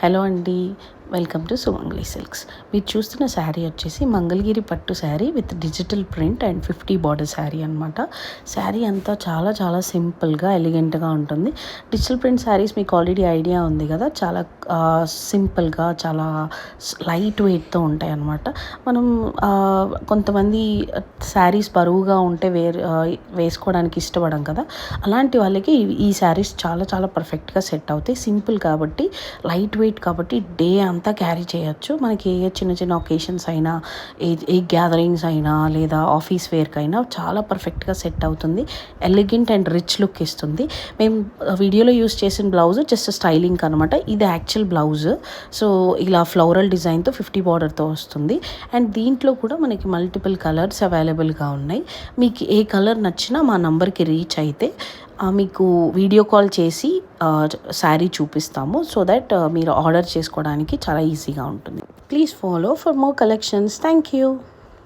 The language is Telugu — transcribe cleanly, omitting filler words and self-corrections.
హలో అండి, వెల్కమ్ టు సుమంగ్లీ సిల్క్స్. మీరు చూస్తున్న శారీ వచ్చేసి మంగళగిరి పట్టు sari with digital print and 50 border sari అనమాట. శారీ అంతా చాలా చాలా సింపుల్గా ఎలిగెంట్గా ఉంటుంది. డిజిటల్ ప్రింట్ శారీస్ మీకు ఆల్రెడీ ఐడియా ఉంది కదా, చాలా సింపుల్గా చాలా లైట్ వెయిట్తో ఉంటాయి అన్నమాట. మనం కొంతమంది శారీస్ బరువుగా ఉంటే వేసుకోవడానికి ఇష్టపడం కదా, అలాంటి వాళ్ళకి ఈ శారీస్ చాలా చాలా పర్ఫెక్ట్గా సెట్ అవుతాయి. సింపుల్ కాబట్టి, లైట్ వెయిట్ కాబట్టి డే అంతా క్యారీ చేయొచ్చు. మనకి ఏ చిన్న చిన్న ఒకేషన్స్ అయినా, ఏ గ్యాదరింగ్స్ అయినా, లేదా ఆఫీస్ వేర్కి అయినా చాలా పర్ఫెక్ట్గా సెట్ అవుతుంది. ఎలిగెంట్ అండ్ రిచ్ లుక్ ఇస్తుంది. మేము వీడియోలో యూస్ చేసిన బ్లౌజ్ జస్ట్ స్టైలింగ్ అనమాట. ఇది యాక్చువల్ బ్లౌజ్. సో ఇలా ఫ్లోరల్ డిజైన్తో 50 బార్డర్తో వస్తుంది. అండ్ దీంట్లో కూడా మనకి మల్టిపుల్ కలర్స్ అవైలబుల్గా ఉన్నాయి. మీకు ఏ కలర్ నచ్చినా మా నంబర్కి రీచ్ అయితే మీకు వీడియో కాల్ చేసి శారీ చూపిస్తాము. సో దట్ మీరు ఆర్డర్ చేసుకోవడానికి చాలా ఈజీగా ఉంటుంది. Please follow for more collections. Thank you.